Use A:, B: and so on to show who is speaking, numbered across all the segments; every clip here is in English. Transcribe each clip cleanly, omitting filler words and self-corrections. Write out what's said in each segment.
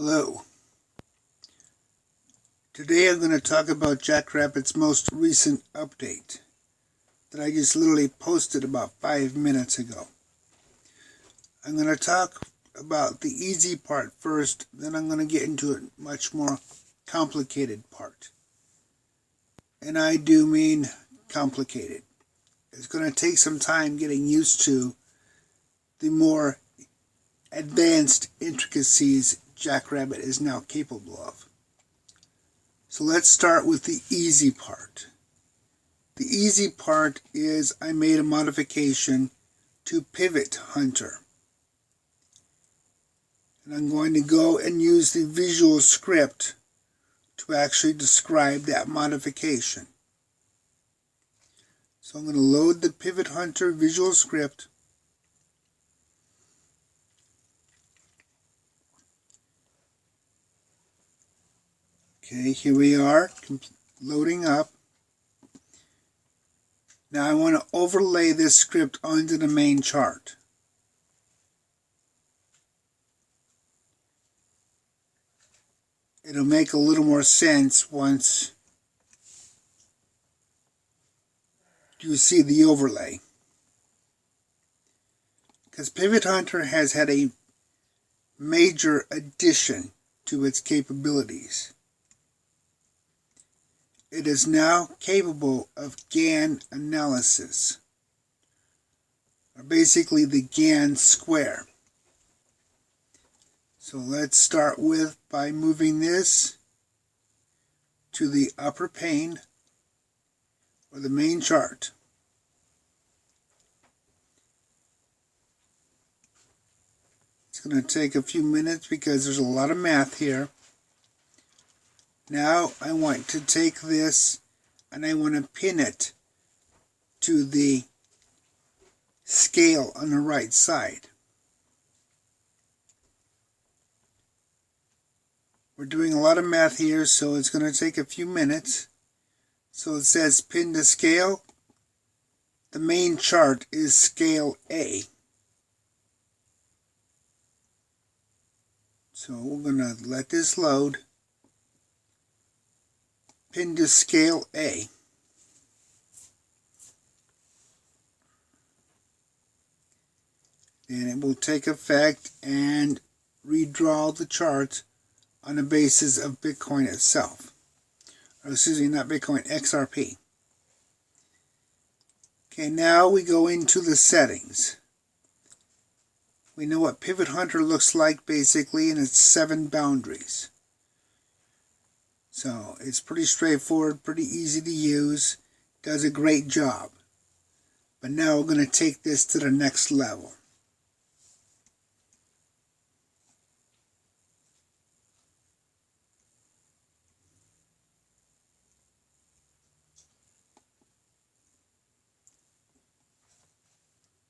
A: Hello. Today I'm going to talk about Jackrabbit's most recent update that I just literally posted about 5 minutes ago. I'm going to talk about the easy part first, then I'm going to get into a much more complicated part. And I do mean complicated. It's going to take some time getting used to the more advanced intricacies Jackrabbit is now capable of. So let's start with the easy part. The easy part is I made a modification to Pivot Hunter. And I'm going to go and use the visual script to actually describe that modification. So I'm going to load the Pivot Hunter visual script. Okay, here we are, loading up. Now I want to overlay this script onto the main chart. It'll make a little more sense once you see the overlay. Because Pivot Hunter has had a major addition to its capabilities. It is now capable of Gann Analysis, or basically the Gann square. So let's start by moving this to the upper pane, or the main chart. It's going to take a few minutes because there's a lot of math here. Now I want to take this and I want to pin it to the scale on the right side. We're doing a lot of math here, so it's going to take a few minutes. So it says pin to scale. The main chart is scale A. So we're going to let this load. Pin to scale A. Then it will take effect and redraw the chart on the basis of Bitcoin itself. Or excuse me, not Bitcoin, XRP. Okay, now we go into the settings. We know what Pivot Hunter looks like basically, and it's 7 boundaries. So it's pretty straightforward, pretty easy to use, does a great job. But now we're going to take this to the next level.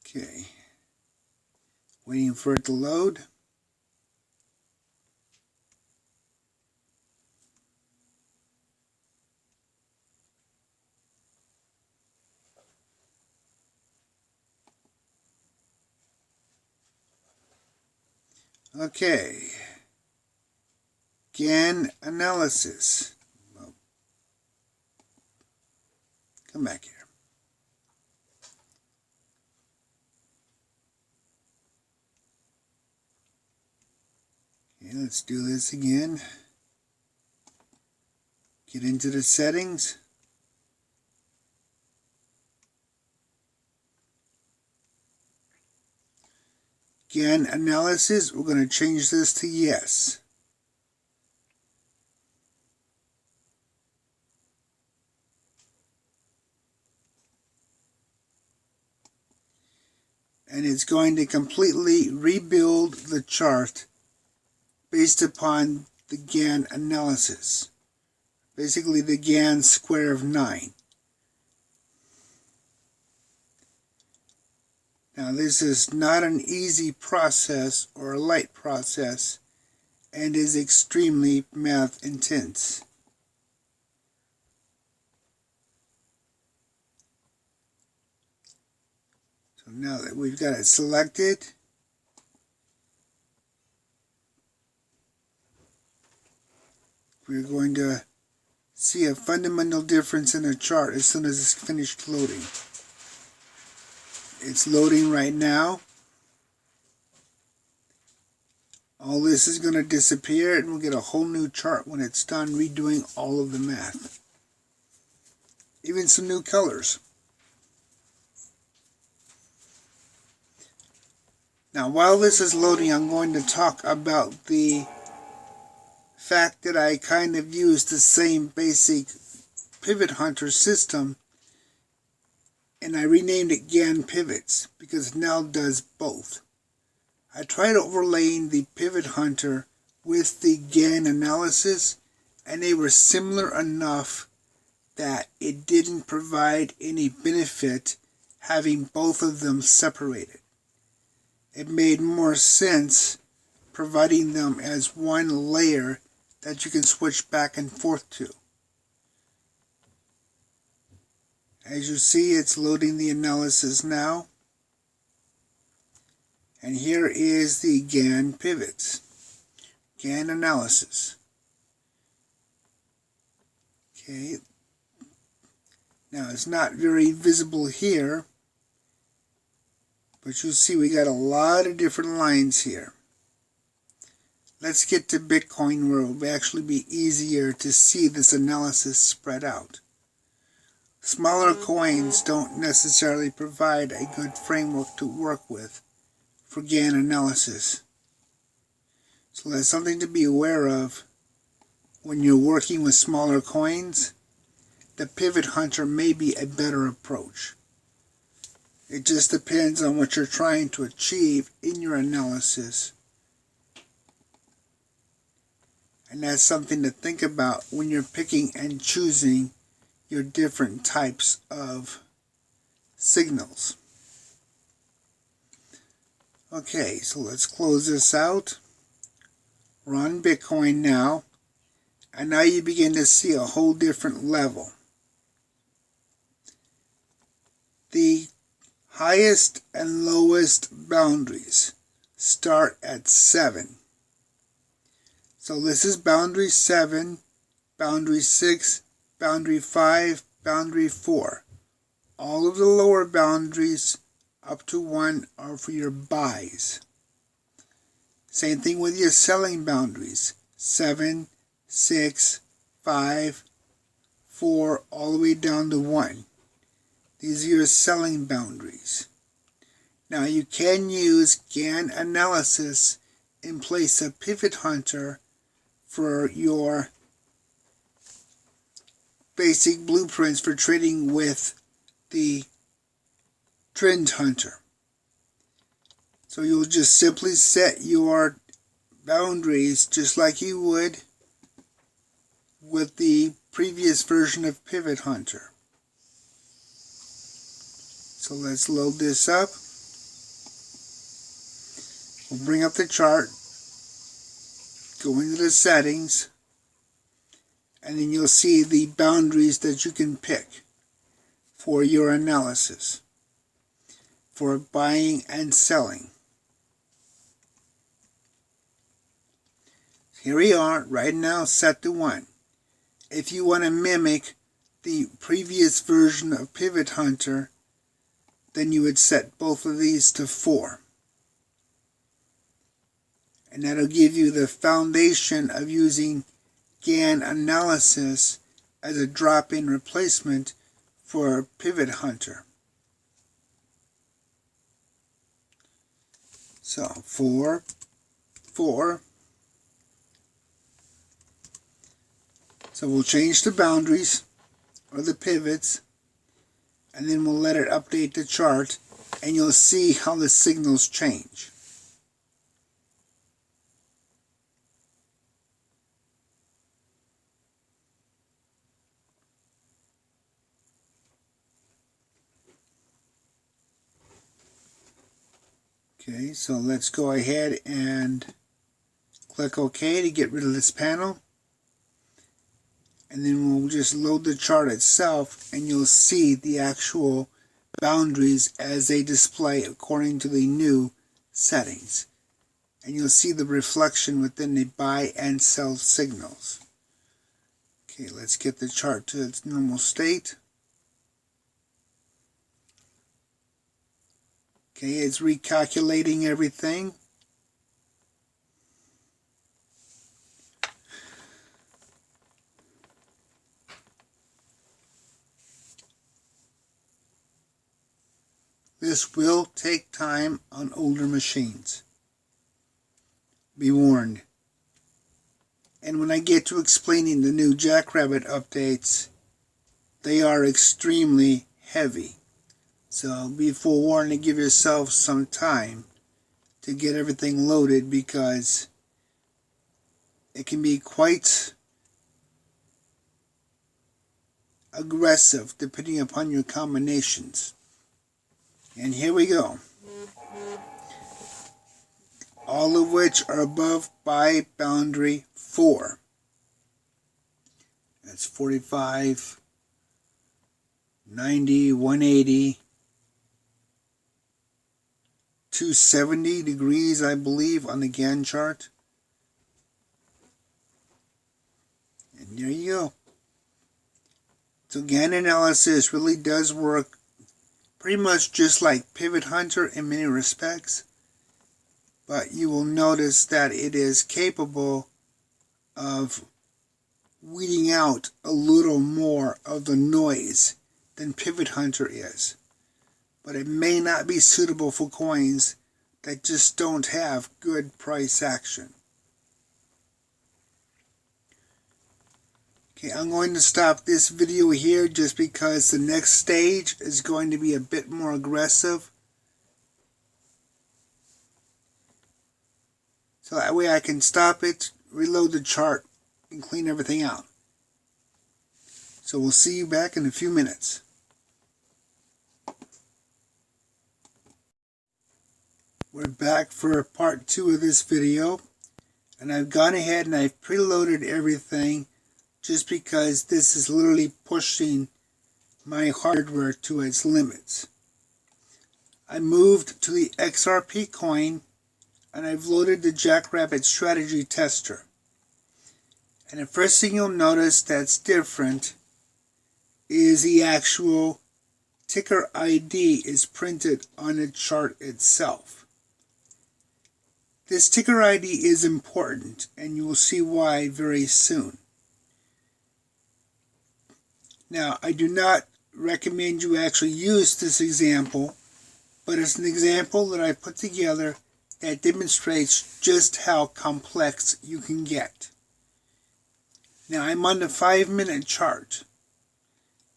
A: Okay, waiting for it to load. Okay, Gann Analysis. Well, come back here. Okay, let's do this again. Get into the settings. Gann Analysis, we're going to change this to yes. And it's going to completely rebuild the chart based upon the Gann Analysis. Basically the Gann square of 9. Now this is not an easy process or a light process and is extremely math intense. So now that we've got it selected, we're going to see a fundamental difference in the chart as soon as it's finished loading. It's loading right now. All this is going to disappear and we'll get a whole new chart when it's done redoing all of the math. Even some new colors. Now while this is loading, I'm going to talk about the fact that I kind of used the same basic Pivot Hunter system and I renamed it Gann Pivots because it now does both. I tried overlaying the Pivot Hunter with the Gann Analysis and they were similar enough that it didn't provide any benefit having both of them separated. It made more sense providing them as one layer that you can switch back and forth to. As you see, it's loading the analysis now. And here is the Gann Pivots, Gann Analysis. Okay. Now it's not very visible here, but you'll see we got a lot of different lines here. Let's get to Bitcoin where it will actually be easier to see this analysis spread out. Smaller coins don't necessarily provide a good framework to work with for Gann Analysis. So that's something to be aware of when you're working with smaller coins. The Pivot Hunter may be a better approach. It just depends on what you're trying to achieve in your analysis. And that's something to think about when you're picking and choosing your different types of signals. Okay, so let's close this out. We're on Bitcoin now. And now you begin to see a whole different level. The highest and lowest boundaries start at 7. So this is boundary 7, boundary 6, boundary 5, boundary 4. All of the lower boundaries up to 1 are for your buys. Same thing with your selling boundaries. 7, 6, 5, 4, all the way down to 1. These are your selling boundaries. Now you can use Gann Analysis in place of Pivot Hunter for your basic blueprints for trading with the Trend Hunter. So you'll just simply set your boundaries just like you would with the previous version of Pivot Hunter. So let's load this up. We'll bring up the chart, go into the settings, and then you'll see the boundaries that you can pick for your analysis, for buying and selling. Here we are, right now set to 1. If you want to mimic the previous version of Pivot Hunter, then you would set both of these to 4. And that'll give you the foundation of using Gann Analysis as a drop-in replacement for Pivot Hunter. So 4, 4. So we'll change the boundaries or the pivots, and then we'll let it update the chart, and you'll see how the signals change. Okay, so let's go ahead and click OK to get rid of this panel. And then we'll just load the chart itself, and you'll see the actual boundaries as they display according to the new settings. And you'll see the reflection within the buy and sell signals. Okay, let's get the chart to its normal state. Okay, it's recalculating everything. This will take time on older machines. Be warned. And when I get to explaining the new Jackrabbit updates, they are extremely heavy. So be forewarned to give yourself some time to get everything loaded, because it can be quite aggressive depending upon your combinations. And here we go. All of which are above buy boundary 4. That's 45, 90, 180, 270 degrees, I believe, on the Gann chart. And there you go. So Gann Analysis really does work pretty much just like Pivot Hunter in many respects, but you will notice that it is capable of weeding out a little more of the noise than Pivot Hunter is. But it may not be suitable for coins that just don't have good price action. Okay, I'm going to stop this video here just because the next stage is going to be a bit more aggressive. So that way I can stop it, reload the chart, and clean everything out. So we'll see you back in a few minutes. We're back for part 2 of this video, and I've gone ahead and I've preloaded everything just because this is literally pushing my hardware to its limits. I moved to the XRP coin, and I've loaded the Jackrabbit strategy tester. And the first thing you'll notice that's different is the actual ticker ID is printed on the chart itself. This ticker ID is important, and you will see why very soon. Now, I do not recommend you actually use this example, but it's an example that I put together that demonstrates just how complex you can get. Now, I'm on the 5-minute chart.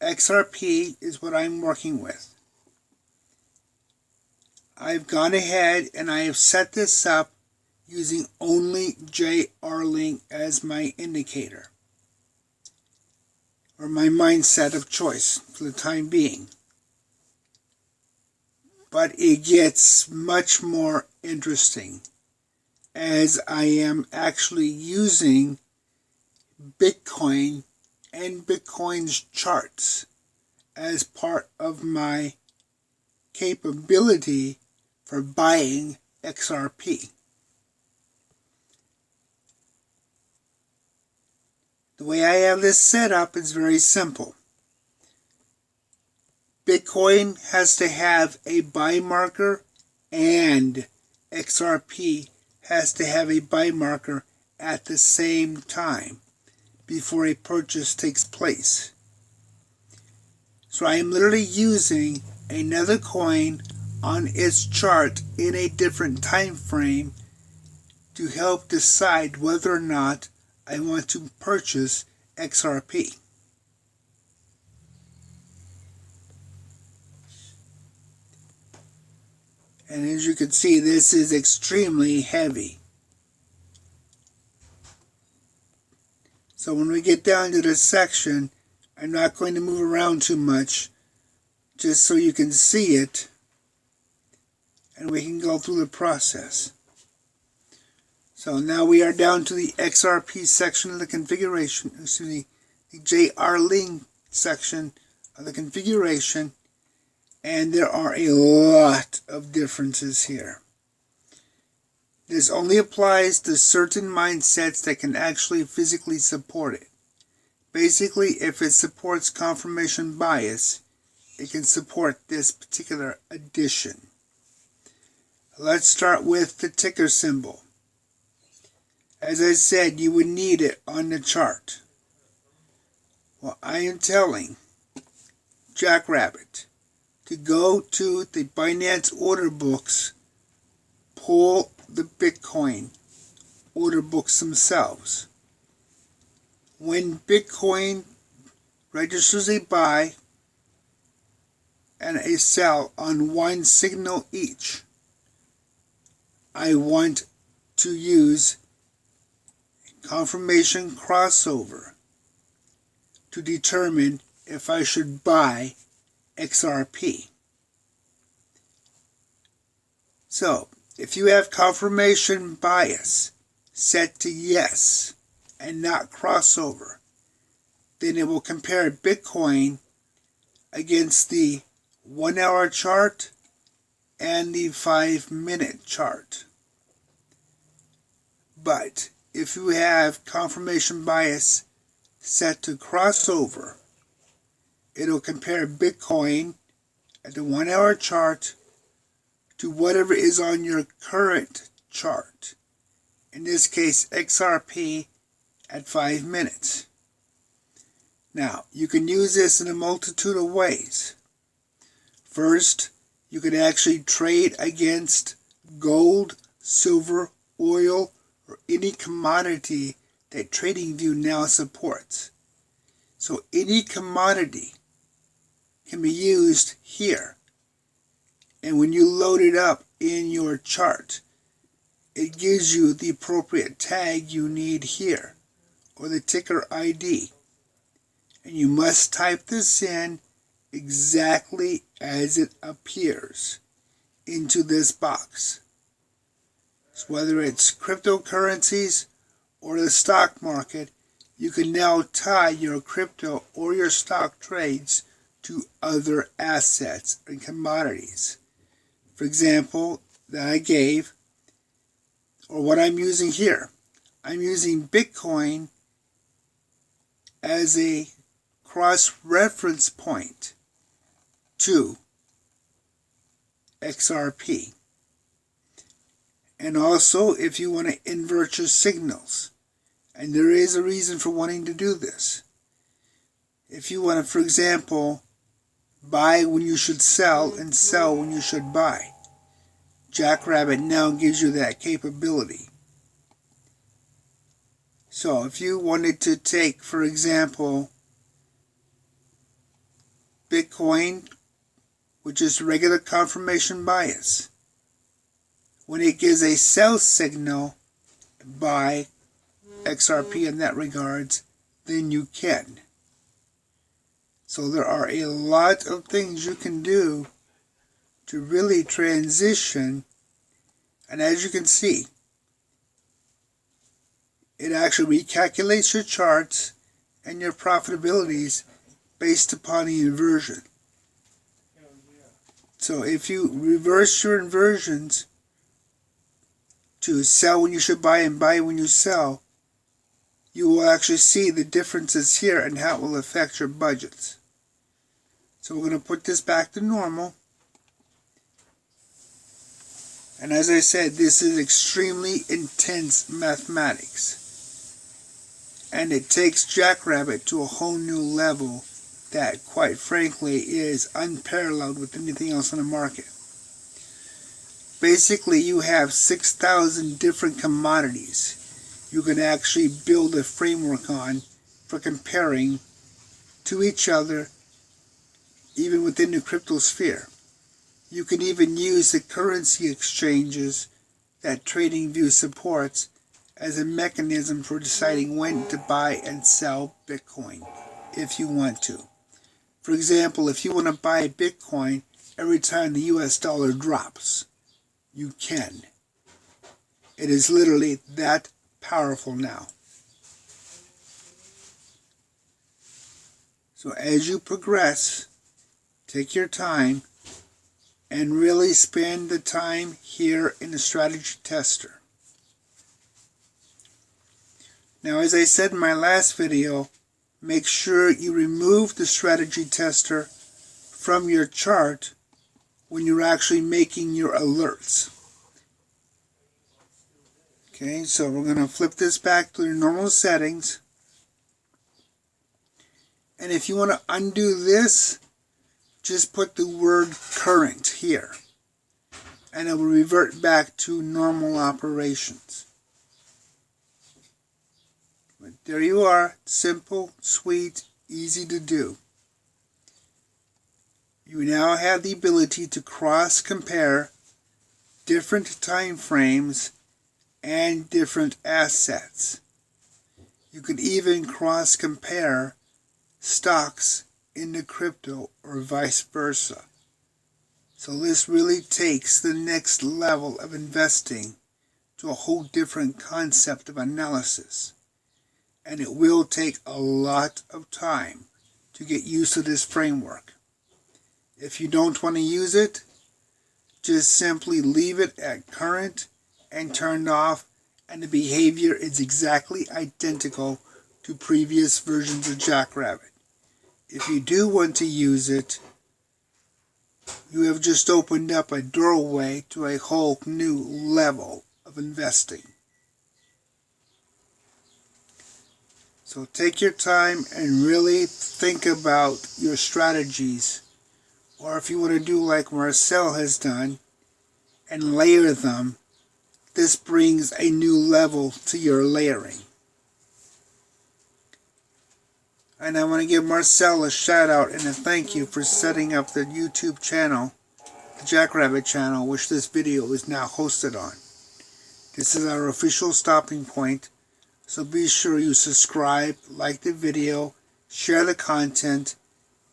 A: XRP is what I'm working with. I've gone ahead and I have set this up using only JR-Link as my indicator, or my mindset of choice for the time being. But it gets much more interesting as I am actually using Bitcoin and Bitcoin's charts as part of my capability for buying XRP. The way I have this set up is very simple. Bitcoin has to have a buy marker, and XRP has to have a buy marker at the same time before a purchase takes place. So I am literally using another coin on its chart in a different time frame to help decide whether or not I want to purchase XRP. And as you can see, this is extremely heavy. So when we get down to this section, I'm not going to move around too much, just so you can see it, and we can go through the process. So now we are down to the XRP section of the configuration, excuse me, the JR-Link section of the configuration, and there are a lot of differences here. This only applies to certain mindsets that can actually physically support it. Basically, if it supports confirmation bias, it can support this particular addition. Let's start with the ticker symbol. As I said, you would need it on the chart. Well, I am telling Jackrabbit to go to the Binance order books, pull the Bitcoin order books themselves. When Bitcoin registers a buy and a sell on one signal each, I want to use confirmation crossover to determine if I should buy XRP. So, if you have confirmation bias set to yes and not crossover, then it will compare Bitcoin against the 1 hour chart and the 5-minute chart. But if you have confirmation bias set to crossover, it'll compare Bitcoin at the 1 hour chart to whatever is on your current chart. In this case, XRP at 5 minutes. Now, you can use this in a multitude of ways. First, you can actually trade against gold, silver, oil, or any commodity that TradingView now supports. So any commodity can be used here. And when you load it up in your chart, it gives you the appropriate tag you need here, or the ticker ID. And you must type this in exactly as it appears into this box. So whether it's cryptocurrencies or the stock market, you can now tie your crypto or your stock trades to other assets and commodities. For example, that I gave, or what I'm using here. I'm using Bitcoin as a cross-reference point to XRP. And also, if you want to invert your signals, and there is a reason for wanting to do this. If you want to, for example, buy when you should sell and sell when you should buy, Jackrabbit now gives you that capability. So if you wanted to take, for example, Bitcoin, which is regular confirmation bias, when it gives a sell signal, buy XRP in that regards, then you can. So there are a lot of things you can do to really transition, and as you can see, it actually recalculates your charts and your profitabilities based upon the inversion. So if you reverse your inversions to sell when you should buy and buy when you sell, you will actually see the differences here and how it will affect your budgets. So we're going to put this back to normal. And as I said, this is extremely intense mathematics. And it takes Jackrabbit to a whole new level that, quite frankly, is unparalleled with anything else on the market. Basically, you have 6,000 different commodities you can actually build a framework on for comparing to each other, even within the crypto sphere. You can even use the currency exchanges that TradingView supports as a mechanism for deciding when to buy and sell Bitcoin, if you want to. For example, if you want to buy Bitcoin every time the US dollar drops, you can. It is literally that powerful now. So as you progress, take your time and really spend the time here in the strategy tester. Now, as I said in my last video, make sure you remove the strategy tester from your chart when you're actually making your alerts. Okay, so we're going to flip this back to the normal settings. And if you want to undo this, just put the word current here. And it will revert back to normal operations. But there you are. Simple, sweet, easy to do. You now have the ability to cross-compare different time frames and different assets. You could even cross-compare stocks into crypto or vice versa. So this really takes the next level of investing to a whole different concept of analysis. And it will take a lot of time to get used to this framework. If you don't want to use it, just simply leave it at current and turned off, and the behavior is exactly identical to previous versions of Jackrabbit. If you do want to use it, you have just opened up a doorway to a whole new level of investing. So take your time and really think about your strategies. Or if you want to do like Marcel has done and layer them, this brings a new level to your layering. And I want to give Marcel a shout out and a thank you for setting up the YouTube channel, the Jackrabbit channel, which this video is now hosted on. This is our official stopping point, so be sure you subscribe, like the video, share the content,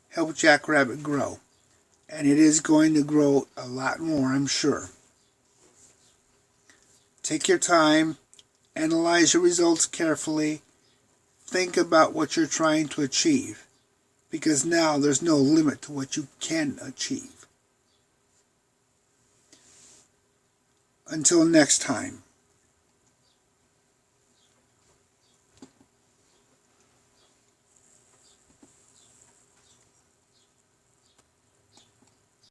A: help Jackrabbit grow. And it is going to grow a lot more, I'm sure. Take your time, analyze your results carefully, think about what you're trying to achieve, because now there's no limit to what you can achieve. Until next time.